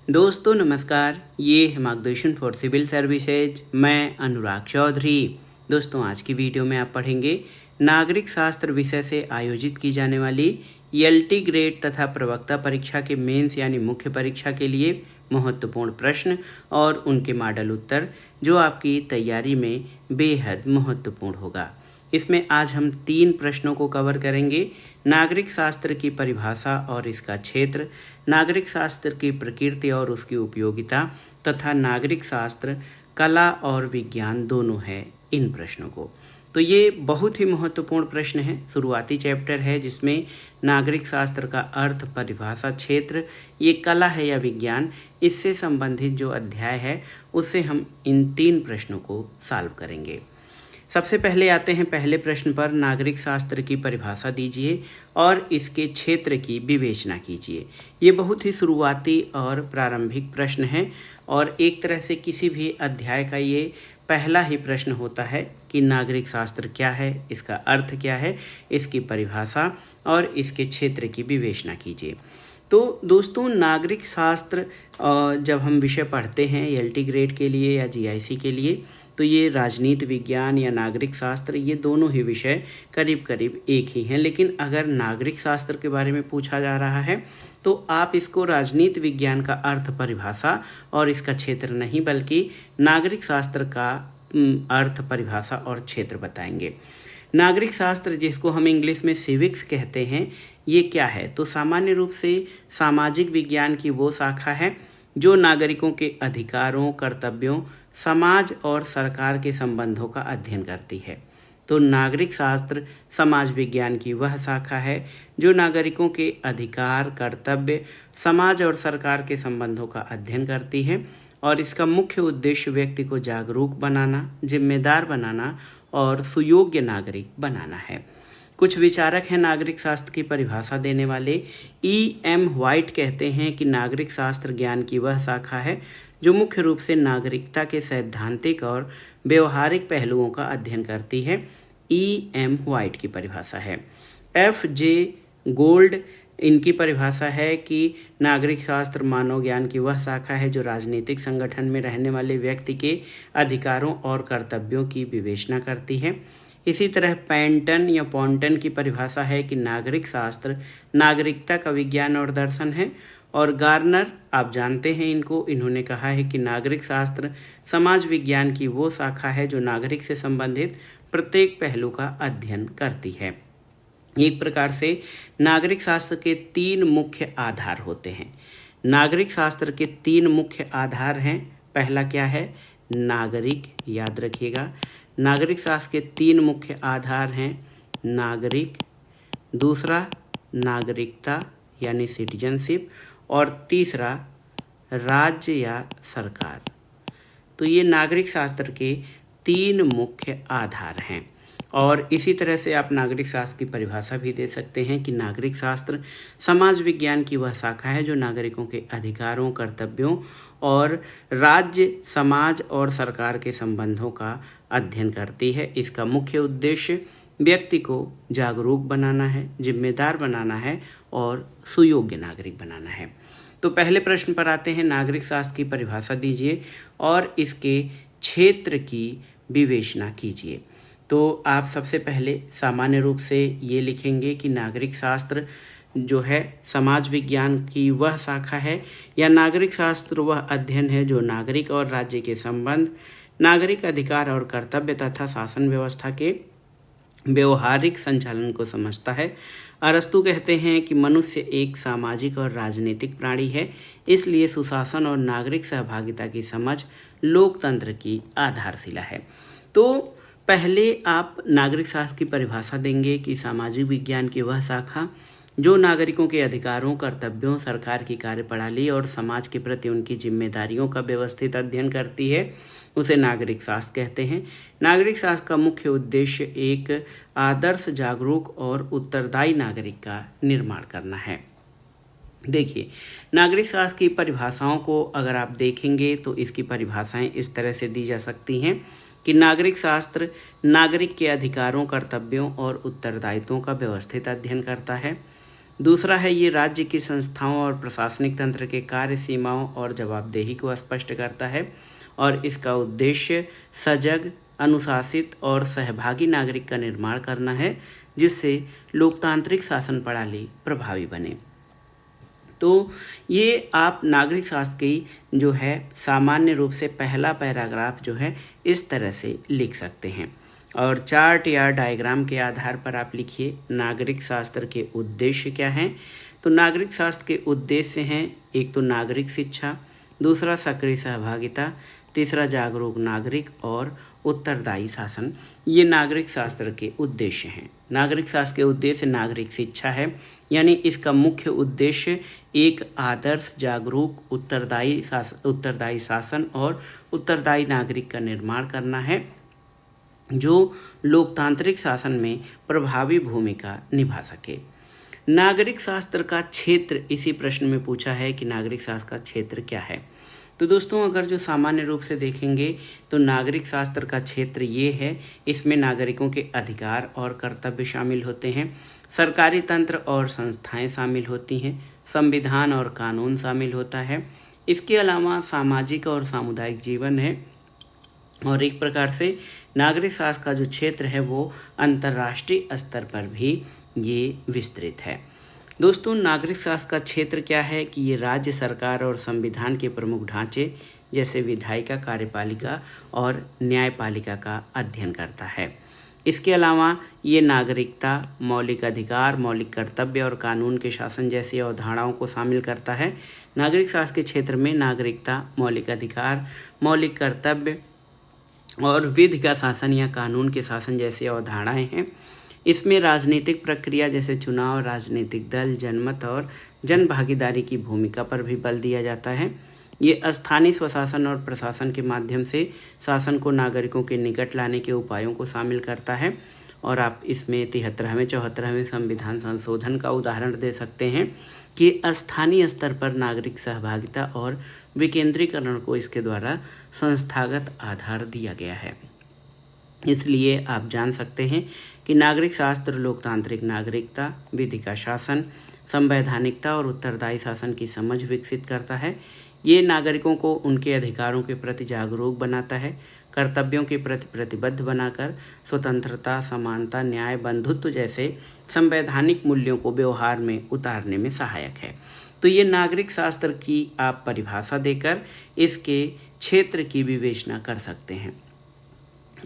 दोस्तों नमस्कार, ये है मार्गदर्शन फॉर सिविल सर्विसेज। मैं अनुराग चौधरी। दोस्तों आज की वीडियो में आप पढ़ेंगे नागरिक शास्त्र विषय से आयोजित की जाने वाली एलटी ग्रेड तथा प्रवक्ता परीक्षा के मेंस यानी मुख्य परीक्षा के लिए महत्वपूर्ण प्रश्न और उनके मॉडल उत्तर, जो आपकी तैयारी में बेहद महत्वपूर्ण होगा। इसमें आज हम 3 प्रश्नों को कवर करेंगे। नागरिक शास्त्र की परिभाषा और इसका क्षेत्र, नागरिक शास्त्र की प्रकृति और उसकी उपयोगिता तथा नागरिक शास्त्र कला और विज्ञान दोनों है इन प्रश्नों को। तो ये बहुत ही महत्वपूर्ण प्रश्न है। शुरुआती चैप्टर है जिसमें नागरिक शास्त्र का अर्थ, परिभाषा, क्षेत्र, ये कला है या विज्ञान, इससे संबंधित जो अध्याय है उससे हम इन 3 प्रश्नों को सॉल्व करेंगे। सबसे पहले आते हैं पहले प्रश्न पर। नागरिक शास्त्र की परिभाषा दीजिए और इसके क्षेत्र की विवेचना कीजिए। ये बहुत ही शुरुआती और प्रारंभिक प्रश्न है और एक तरह से किसी भी अध्याय का ये पहला ही प्रश्न होता है कि नागरिक शास्त्र क्या है, इसका अर्थ क्या है, इसकी परिभाषा और इसके क्षेत्र की विवेचना कीजिए। तो दोस्तों नागरिक शास्त्र जब हम विषय पढ़ते हैं एलटी ग्रेड के लिए या जीआईसी के लिए, तो ये राजनीति विज्ञान या नागरिक शास्त्र, ये दोनों ही विषय करीब करीब एक ही हैं। लेकिन अगर नागरिक शास्त्र के बारे में पूछा जा रहा है तो आप इसको राजनीति विज्ञान का अर्थ, परिभाषा और इसका क्षेत्र नहीं बल्कि नागरिक शास्त्र का अर्थ, परिभाषा और क्षेत्र बताएंगे। नागरिक शास्त्र जिसको हम इंग्लिश में सिविक्स कहते हैं, ये क्या है? तो सामान्य रूप से सामाजिक विज्ञान की वो शाखा है जो नागरिकों के अधिकारों, कर्तव्यों, समाज और सरकार के संबंधों का अध्ययन करती है। तो नागरिक शास्त्र समाज विज्ञान की वह शाखा है जो नागरिकों के अधिकार, कर्तव्य, समाज और सरकार के संबंधों का अध्ययन करती है और इसका मुख्य उद्देश्य व्यक्ति को जागरूक बनाना, जिम्मेदार बनाना और सुयोग्य नागरिक बनाना है। कुछ विचारक हैं नागरिक शास्त्र की परिभाषा देने वाले। E.M. व्हाइट कहते हैं कि नागरिक शास्त्र ज्ञान की वह शाखा है जो मुख्य रूप से नागरिकता के सैद्धांतिक और व्यवहारिक पहलुओं का अध्ययन करती है। E.M. व्हाइट की परिभाषा है। F.J. गोल्ड, इनकी परिभाषा है कि नागरिक शास्त्र मानव ज्ञान की वह शाखा है जो राजनीतिक संगठन में रहने वाले व्यक्ति के अधिकारों और कर्तव्यों की विवेचना करती है। इसी तरह पैंटन या पॉन्टन की परिभाषा है कि नागरिक शास्त्र नागरिकता का विज्ञान और दर्शन है। और गार्नर, आप जानते हैं इनको, इन्होंने कहा है कि नागरिक शास्त्र समाज विज्ञान की वो शाखा है जो नागरिक से संबंधित प्रत्येक पहलू का अध्ययन करती है। एक प्रकार से नागरिक शास्त्र के 3 मुख्य आधार होते हैं। नागरिक शास्त्र के 3 मुख्य आधार हैं। पहला क्या है? नागरिक, याद रखिएगा। नागरिक शास्त्र के 3 मुख्य आधार हैं। नागरिक, दूसरा नागरिकता यानी सिटीजनशिप, और तीसरा राज्य या सरकार। तो ये नागरिक शास्त्र के 3 मुख्य आधार हैं। और इसी तरह से आप नागरिक शास्त्र की परिभाषा भी दे सकते हैं कि नागरिक शास्त्र समाज विज्ञान की वह शाखा है जो नागरिकों के अधिकारों, कर्तव्यों और राज्य, समाज और सरकार के संबंधों का अध्ययन करती है। इसका मुख्य उद्देश्य व्यक्ति को जागरूक बनाना है, जिम्मेदार बनाना है और सुयोग्य नागरिक बनाना है। तो पहले प्रश्न पर आते हैं। नागरिक शास्त्र की परिभाषा दीजिए और इसके क्षेत्र की विवेचना कीजिए। तो आप सबसे पहले सामान्य रूप से ये लिखेंगे कि नागरिक शास्त्र जो है समाज विज्ञान की वह शाखा है या नागरिक शास्त्र वह अध्ययन है जो नागरिक और राज्य के संबंध, नागरिक अधिकार और कर्तव्य तथा शासन व्यवस्था के व्यवहारिक संचालन को समझता है। अरस्तु कहते हैं कि मनुष्य एक सामाजिक और राजनीतिक प्राणी है, इसलिए सुशासन और नागरिक सहभागिता की समझ लोकतंत्र की आधारशिला है। तो पहले आप नागरिक शास्त्र की परिभाषा देंगे कि सामाजिक विज्ञान की वह शाखा जो नागरिकों के अधिकारों, कर्तव्यों, सरकार की कार्यप्रणाली और समाज के प्रति उनकी जिम्मेदारियों का व्यवस्थित अध्ययन करती है, उसे नागरिक शास्त्र कहते हैं। नागरिक शास्त्र का मुख्य उद्देश्य एक आदर्श, जागरूक और उत्तरदायी नागरिक का निर्माण करना है। देखिए, नागरिक शास्त्र की परिभाषाओं को अगर आप देखेंगे तो इसकी परिभाषाएं इस तरह से दी जा सकती हैं कि नागरिक शास्त्र नागरिक के अधिकारों, कर्तव्यों और उत्तरदायित्वों का व्यवस्थित अध्ययन करता है। दूसरा है ये राज्य की संस्थाओं और प्रशासनिक तंत्र के कार्य सीमाओं और जवाबदेही को स्पष्ट करता है और इसका उद्देश्य सजग, अनुशासित और सहभागी नागरिक का निर्माण करना है, जिससे लोकतांत्रिक शासन प्रणाली प्रभावी बने। तो ये आप नागरिक शास्त्र की जो है सामान्य रूप से पहला पैराग्राफ जो है इस तरह से लिख सकते हैं और चार्ट या डायग्राम के आधार पर आप लिखिए नागरिक शास्त्र के उद्देश्य क्या हैं। तो नागरिक शास्त्र के उद्देश्य हैं, एक तो नागरिक शिक्षा, दूसरा सक्रिय सहभागिता, तीसरा जागरूक नागरिक और उत्तरदायी शासन। ये नागरिक शास्त्र के उद्देश्य हैं। नागरिक शास्त्र के उद्देश्य नागरिक शिक्षा है, यानी इसका मुख्य उद्देश्य एक आदर्श, जागरूक, उत्तरदायी शासन और उत्तरदायी नागरिक का निर्माण करना है, जो लोकतांत्रिक शासन में प्रभावी भूमिका निभा सके। नागरिक शास्त्र का क्षेत्र, इसी प्रश्न में पूछा है कि नागरिक शास्त्र का क्षेत्र क्या है। तो दोस्तों अगर जो सामान्य रूप से देखेंगे तो नागरिक शास्त्र का क्षेत्र ये है, इसमें नागरिकों के अधिकार और कर्तव्य शामिल होते हैं, सरकारी तंत्र और संस्थाएं शामिल होती हैं, संविधान और कानून शामिल होता है, इसके अलावा सामाजिक और सामुदायिक जीवन है और एक प्रकार से नागरिक शास्त्र का जो क्षेत्र है वो अंतर्राष्ट्रीय स्तर पर भी ये विस्तृत है। दोस्तों नागरिक शास्त्र का क्षेत्र क्या है कि ये राज्य सरकार और संविधान के प्रमुख ढांचे जैसे विधायिका, कार्यपालिका और न्यायपालिका का अध्ययन करता है। इसके अलावा ये नागरिकता, मौलिक अधिकार, मौलिक कर्तव्य और कानून के शासन जैसी अवधारणाओं को शामिल करता है। नागरिक शास्त्र के क्षेत्र में नागरिकता, मौलिक अधिकार, मौलिक कर्तव्य और विधि का शासन या कानून के शासन जैसी अवधारणाएं हैं। इसमें राजनीतिक प्रक्रिया जैसे चुनाव, राजनीतिक दल, जनमत और जन भागीदारी की भूमिका पर भी बल दिया जाता है। ये स्थानीय स्वशासन और प्रशासन के माध्यम से शासन को नागरिकों के निकट लाने के उपायों को शामिल करता है और आप इसमें 73वें 74वें संविधान संशोधन का उदाहरण दे सकते हैं कि स्थानीय स्तर पर नागरिक सहभागिता और विकेंद्रीकरण को इसके द्वारा संस्थागत आधार दिया गया है। इसलिए आप जान सकते हैं कि नागरिक शास्त्र लोकतांत्रिक नागरिकता, विधि का शासन, संवैधानिकता और उत्तरदायी शासन की समझ विकसित करता है। ये नागरिकों को उनके अधिकारों के प्रति जागरूक बनाता है, कर्तव्यों के प्रति प्रतिबद्ध बनाकर स्वतंत्रता, समानता, न्याय, बंधुत्व जैसे संवैधानिक मूल्यों को व्यवहार में उतारने में सहायक है। तो ये नागरिक शास्त्र की आप परिभाषा देकर इसके क्षेत्र की विवेचना कर सकते हैं।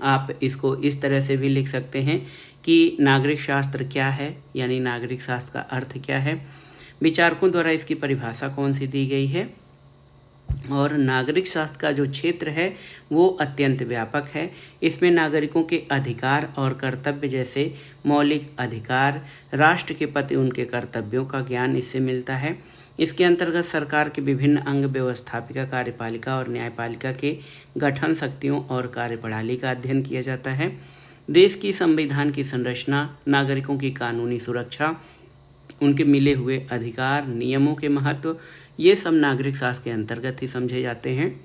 आप इसको इस तरह से भी लिख सकते हैं कि नागरिक शास्त्र क्या है, यानी नागरिक शास्त्र का अर्थ क्या है, विचारकों द्वारा इसकी परिभाषा कौन सी दी गई है और नागरिक शास्त्र का जो क्षेत्र है वो अत्यंत व्यापक है। इसमें नागरिकों के अधिकार और कर्तव्य जैसे मौलिक अधिकार, राष्ट्र के प्रति उनके कर्तव्यों का ज्ञान इससे मिलता है। इसके अंतर्गत सरकार के विभिन्न अंग, व्यवस्थापिका, कार्यपालिका और न्यायपालिका के गठन, शक्तियों और कार्यप्रणाली का अध्ययन किया जाता है। देश की संविधान की संरचना, नागरिकों की कानूनी सुरक्षा, उनके मिले हुए अधिकार, नियमों के महत्व, ये सब नागरिक शास्त्र के अंतर्गत ही समझे जाते हैं।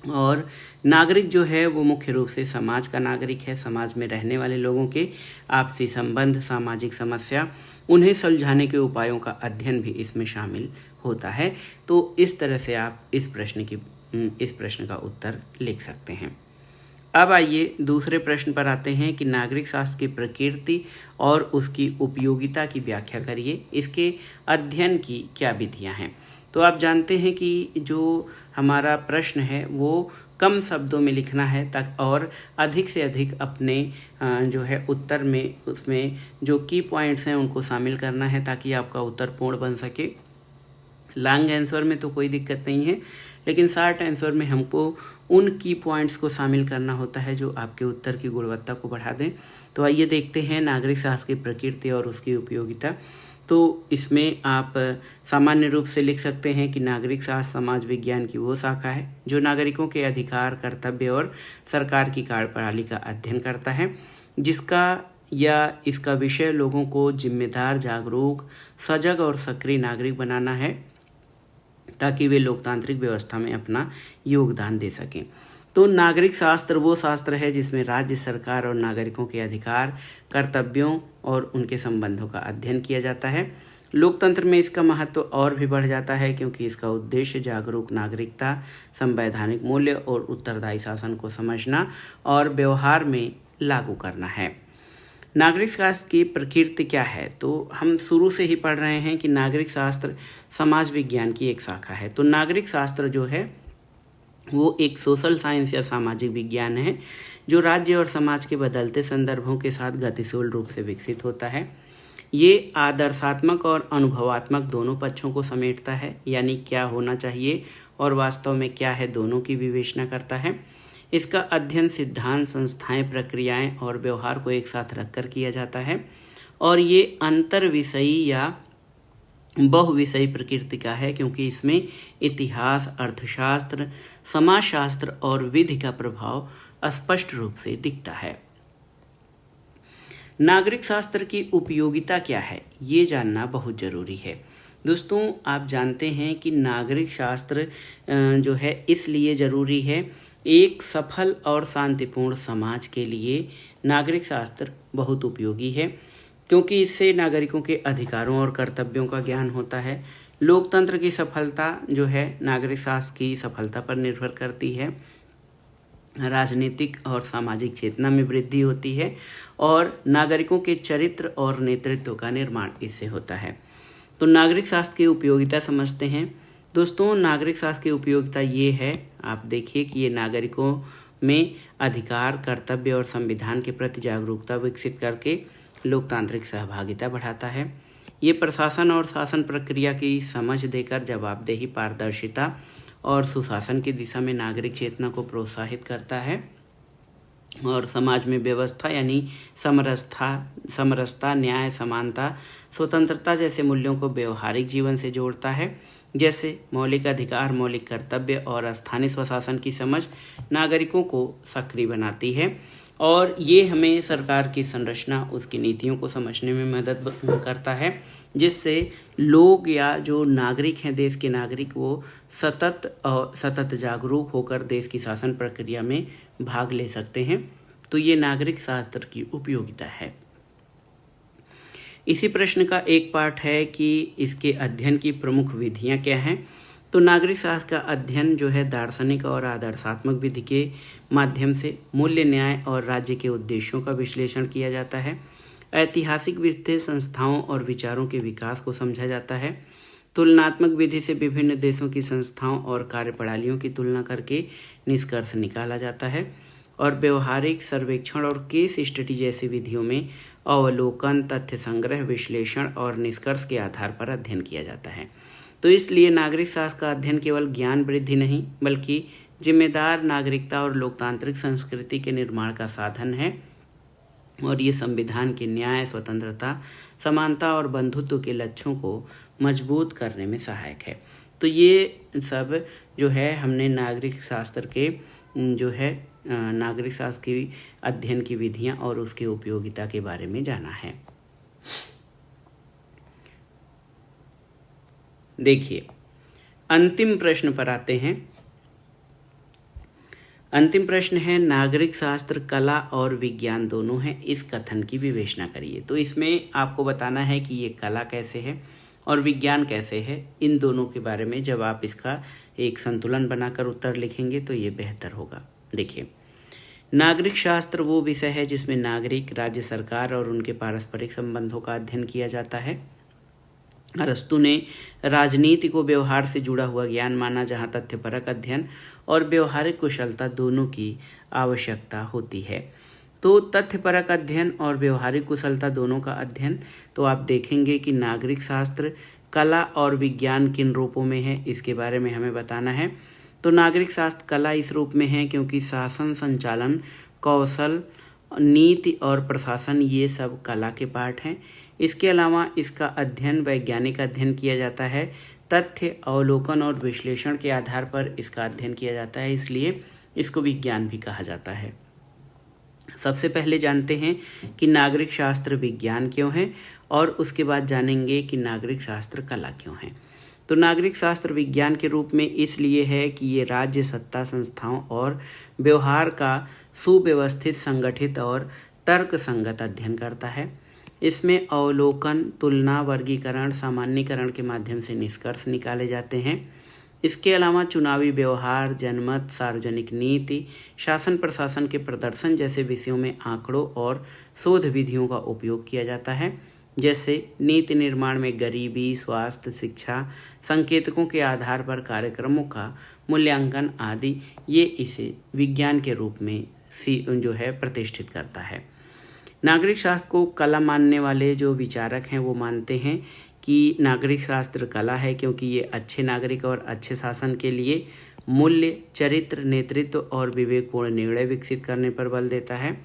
और नागरिक जो है वो मुख्य रूप से समाज का नागरिक है। समाज में रहने वाले लोगों के आपसी संबंध, सामाजिक समस्या, उन्हें सुलझाने के उपायों का अध्ययन भी इसमें शामिल होता है। तो इस तरह से आप इस प्रश्न का उत्तर लिख सकते हैं। अब आइए दूसरे प्रश्न पर आते हैं कि नागरिक शास्त्र की प्रकृति और उसकी उपयोगिता की व्याख्या करिए। इसके अध्ययन की क्या विधियां हैं। तो आप जानते हैं कि जो हमारा प्रश्न है वो कम शब्दों में लिखना है और अधिक से अधिक अपने जो है उत्तर में उसमें जो की पॉइंट्स हैं उनको शामिल करना है ताकि आपका उत्तर पूर्ण बन सके। लॉन्ग आंसर में तो कोई दिक्कत नहीं है, लेकिन शॉर्ट आंसर में हमको उन की पॉइंट्स को शामिल करना होता है जो आपके उत्तर की गुणवत्ता को बढ़ा दें। तो आइए देखते हैं नागरिक शास्त्र की प्रकृति और उसकी उपयोगिता। तो इसमें आप सामान्य रूप से लिख सकते हैं कि नागरिक शास्त्र समाज विज्ञान की वो शाखा है जो नागरिकों के अधिकार, कर्तव्य और सरकार की कार्यप्रणाली का अध्ययन करता है, जिसका या इसका विषय लोगों को जिम्मेदार, जागरूक, सजग और सक्रिय नागरिक बनाना है ताकि वे लोकतांत्रिक व्यवस्था में अपना योगदान दे सकें। तो नागरिक शास्त्र वो शास्त्र है जिसमें राज्य सरकार और नागरिकों के अधिकार, कर्तव्यों और उनके संबंधों का अध्ययन किया जाता है। लोकतंत्र में इसका महत्व और भी बढ़ जाता है क्योंकि इसका उद्देश्य जागरूक नागरिकता, संवैधानिक मूल्य और उत्तरदायी शासन को समझना और व्यवहार में लागू करना है। नागरिक शास्त्र की प्रकृति क्या है? तो हम शुरू से ही पढ़ रहे हैं कि नागरिक शास्त्र समाज विज्ञान की एक शाखा है। तो नागरिक शास्त्र जो है वो एक सोशल साइंस या सामाजिक विज्ञान है जो राज्य और समाज के बदलते संदर्भों के साथ गतिशील रूप से विकसित होता है। ये आदर्शात्मक और अनुभवात्मक दोनों पक्षों को समेटता है, यानी क्या होना चाहिए और वास्तव में क्या है दोनों की विवेचना करता है। इसका अध्ययन सिद्धांत, संस्थाएं, प्रक्रियाएं और व्यवहार को एक साथ रखकर किया जाता है और ये अंतर विषयी या बहुविषयी प्रकृति का है क्योंकि इसमें इतिहास, अर्थशास्त्र, समाजशास्त्र और विधि का प्रभाव स्पष्ट रूप से दिखता है। नागरिक शास्त्र की उपयोगिता क्या है, ये जानना बहुत जरूरी है। दोस्तों, आप जानते हैं कि नागरिक शास्त्र जो है इसलिए ज़रूरी है, एक सफल और शांतिपूर्ण समाज के लिए नागरिक शास्त्र बहुत उपयोगी है क्योंकि इससे नागरिकों के अधिकारों और कर्तव्यों का ज्ञान होता है। लोकतंत्र की सफलता जो है नागरिक शास्त्र की सफलता पर निर्भर करती है। राजनीतिक और सामाजिक चेतना में वृद्धि होती है और नागरिकों के चरित्र और नेतृत्व का निर्माण इससे होता है। तो नागरिक शास्त्र की उपयोगिता समझते हैं। दोस्तों, नागरिक शास्त्र की उपयोगिता ये है, आप देखिए कि ये नागरिकों में अधिकार, कर्तव्य और संविधान के प्रति जागरूकता विकसित करके लोकतांत्रिक सहभागिता बढ़ाता है। ये प्रशासन और शासन प्रक्रिया की समझ देकर जवाबदेही, पारदर्शिता और सुशासन की दिशा में नागरिक चेतना को प्रोत्साहित करता है और समाज में व्यवस्था यानी समरसता, न्याय, समानता, स्वतंत्रता जैसे मूल्यों को व्यवहारिक जीवन से जोड़ता है। जैसे मौलिक अधिकार, मौलिक कर्तव्य और स्थानीय स्वशासन की समझ नागरिकों को सक्रिय बनाती है और ये हमें सरकार की संरचना, उसकी नीतियों को समझने में मदद करता है, जिससे लोग या जो नागरिक हैं, देश के नागरिक, वो सतत जागरूक होकर देश की शासन प्रक्रिया में भाग ले सकते हैं। तो ये नागरिक शास्त्र की उपयोगिता है। इसी प्रश्न का एक पार्ट है कि इसके अध्ययन की प्रमुख विधियां क्या हैं। तो नागरिक शास्त्र का अध्ययन जो है दार्शनिक और आदर्शात्मक विधि के माध्यम से मूल्य, न्याय और राज्य के उद्देश्यों का विश्लेषण किया जाता है। ऐतिहासिक विधि संस्थाओं और विचारों के विकास को समझा जाता है। तुलनात्मक विधि से विभिन्न देशों की संस्थाओं और कार्यप्रणालियों की तुलना करके निष्कर्ष निकाला जाता है और व्यवहारिक सर्वेक्षण और केस स्टडी जैसी विधियों में अवलोकन, तथ्य संग्रह, विश्लेषण और निष्कर्ष के आधार पर अध्ययन किया जाता है। तो इसलिए नागरिक शास्त्र का अध्ययन केवल ज्ञान वृद्धि नहीं बल्कि जिम्मेदार नागरिकता और लोकतांत्रिक संस्कृति के निर्माण का साधन है और ये संविधान के न्याय, स्वतंत्रता, समानता और बंधुत्व के लक्ष्यों को मजबूत करने में सहायक है। तो ये सब जो है हमने नागरिक शास्त्र के जो है नागरिक शास्त्र की अध्ययन की विधियां और उसके उपयोगिता के बारे में जाना है। देखिए, अंतिम प्रश्न पर आते हैं। अंतिम प्रश्न है, नागरिक शास्त्र कला और विज्ञान दोनों है, इस कथन की विवेचना करिए। तो इसमें आपको बताना है कि ये कला कैसे है और विज्ञान कैसे है। इन दोनों के बारे में जब आप इसका एक संतुलन बनाकर उत्तर लिखेंगे तो ये बेहतर होगा। देखिए, नागरिक शास्त्र वो विषय है जिसमें नागरिक, राज्य सरकार और उनके पारस्परिक संबंधों का अध्ययन किया जाता है। अरस्तु ने राजनीति को व्यवहार से जुड़ा हुआ ज्ञान माना, जहाँ तथ्यपरक अध्ययन और व्यवहारिक कुशलता दोनों की आवश्यकता होती है। तो तथ्यपरक अध्ययन और व्यवहारिक कुशलता दोनों का अध्ययन, तो आप देखेंगे कि नागरिक शास्त्र कला और विज्ञान किन रूपों में है, इसके बारे में हमें बताना है। तो नागरिक शास्त्र कला इस रूप में है क्योंकि शासन, संचालन, कौशल, नीति और प्रशासन ये सब कला के पार्ट हैं। इसके अलावा इसका अध्ययन, वैज्ञानिक अध्ययन किया जाता है। तथ्य, अवलोकन और विश्लेषण के आधार पर इसका अध्ययन किया जाता है, इसलिए इसको विज्ञान भी कहा जाता है। सबसे पहले जानते हैं कि नागरिक शास्त्र विज्ञान क्यों है और उसके बाद जानेंगे कि नागरिक शास्त्र कला क्यों है। तो नागरिक शास्त्र विज्ञान के रूप में इसलिए है कि ये राज्य सत्ता, संस्थाओं और व्यवहार का सुव्यवस्थित, संगठित और तर्क संगत अध्ययन करता है। इसमें अवलोकन, तुलना, वर्गीकरण, सामान्यीकरण के माध्यम से निष्कर्ष निकाले जाते हैं। इसके अलावा चुनावी व्यवहार, जनमत, सार्वजनिक नीति, शासन प्रशासन के प्रदर्शन जैसे विषयों में आंकड़ों और शोध विधियों का उपयोग किया जाता है। जैसे नीति निर्माण में गरीबी, स्वास्थ्य, शिक्षा, संकेतकों के आधार पर कार्यक्रमों का मूल्यांकन आदि, ये इसे विज्ञान के रूप में जो है प्रतिष्ठित करता है। नागरिक शास्त्र को कला मानने वाले जो विचारक हैं वो मानते हैं कि नागरिक शास्त्र कला है, क्योंकि ये अच्छे नागरिक और अच्छे शासन के लिए मूल्य, चरित्र, नेतृत्व और विवेकपूर्ण निर्णय विकसित करने पर बल देता है।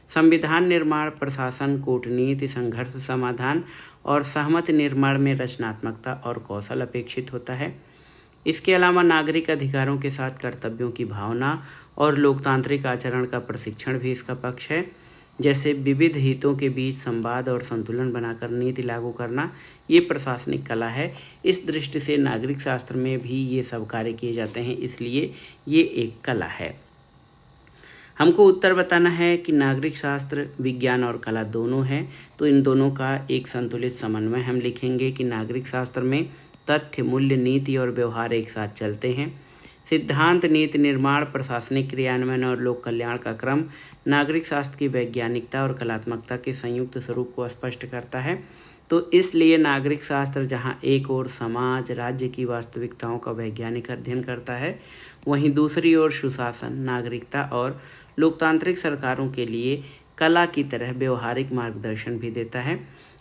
संविधान निर्माण, प्रशासन, कूटनीति, संघर्ष समाधान और सहमति निर्माण में रचनात्मकता और कौशल अपेक्षित होता है। इसके अलावा नागरिक अधिकारों के साथ कर्तव्यों की भावना और लोकतांत्रिक आचरण का प्रशिक्षण भी इसका पक्ष है। जैसे विविध हितों के बीच संवाद और संतुलन बनाकर नीति लागू करना, ये प्रशासनिक कला है। इस दृष्टि से नागरिक शास्त्र में भी ये सब कार्य किए जाते हैं, इसलिए ये एक कला है। हमको उत्तर बताना है कि नागरिक शास्त्र विज्ञान और कला दोनों है, तो इन दोनों का एक संतुलित समन्वय हम लिखेंगे कि नागरिक शास्त्र में तथ्य, मूल्य, नीति और व्यवहार एक साथ चलते हैं। सिद्धांत, नीति निर्माण, प्रशासनिक क्रियान्वयन और लोक कल्याण का क्रम नागरिक शास्त्र की वैज्ञानिकता और कलात्मकता के संयुक्त स्वरूप को स्पष्ट करता है। तो इसलिए नागरिक शास्त्र जहां एक ओर समाज, राज्य की वास्तविकताओं का वैज्ञानिक अध्ययन करता है, वहीं दूसरी ओर सुशासन, नागरिकता और लोकतांत्रिक सरकारों के लिए कला की तरह व्यवहारिक मार्गदर्शन भी देता है,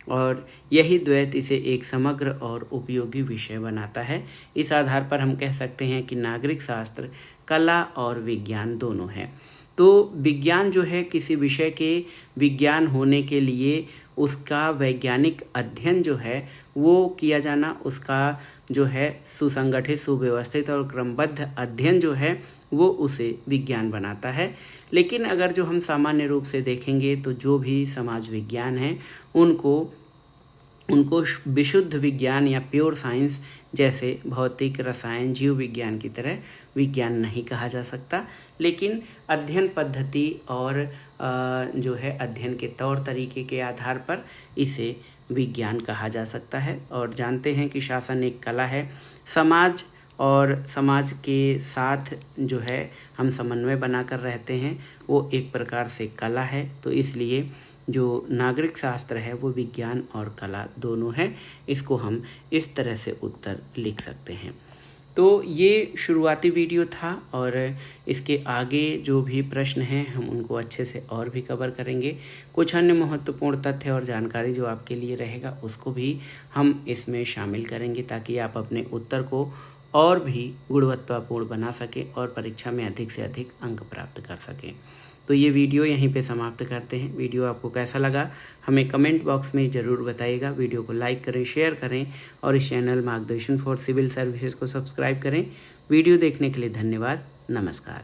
और यही द्वैत इसे एक समग्र और उपयोगी विषय बनाता है। इस आधार पर हम कह सकते हैं कि नागरिक शास्त्र कला और विज्ञान दोनों है। तो विज्ञान जो है, किसी विषय के विज्ञान होने के लिए उसका वैज्ञानिक अध्ययन जो है वो किया जाना, उसका जो है सुसंगठित, सुव्यवस्थित और क्रमबद्ध अध्ययन जो है वो उसे विज्ञान बनाता है। लेकिन अगर जो हम सामान्य रूप से देखेंगे तो जो भी समाज विज्ञान है उनको विशुद्ध विज्ञान या प्योर साइंस जैसे भौतिक, रसायन, जीव विज्ञान की तरह विज्ञान नहीं कहा जा सकता। लेकिन अध्ययन पद्धति और जो है अध्ययन के तौर तरीके के आधार पर इसे विज्ञान कहा जा सकता है। और जानते हैं कि शासन एक कला है। समाज और समाज के साथ जो है हम समन्वय बनाकर रहते हैं, वो एक प्रकार से कला है। तो इसलिए जो नागरिक शास्त्र है वो विज्ञान और कला दोनों है। इसको हम इस तरह से उत्तर लिख सकते हैं। तो ये शुरुआती वीडियो था, और इसके आगे जो भी प्रश्न हैं हम उनको अच्छे से और भी कवर करेंगे। कुछ अन्य महत्वपूर्ण तथ्य और जानकारी जो आपके लिए रहेगा उसको भी हम इसमें शामिल करेंगे, ताकि आप अपने उत्तर को और भी गुणवत्तापूर्ण बना सकें और परीक्षा में अधिक से अधिक अंक प्राप्त कर सकें। तो ये वीडियो यहीं पे समाप्त करते हैं। वीडियो आपको कैसा लगा हमें कमेंट बॉक्स में ज़रूर बताइएगा। वीडियो को लाइक करें, शेयर करें और इस चैनल मार्गदर्शन फॉर सिविल सर्विसेज को सब्सक्राइब करें। वीडियो देखने के लिए धन्यवाद। नमस्कार।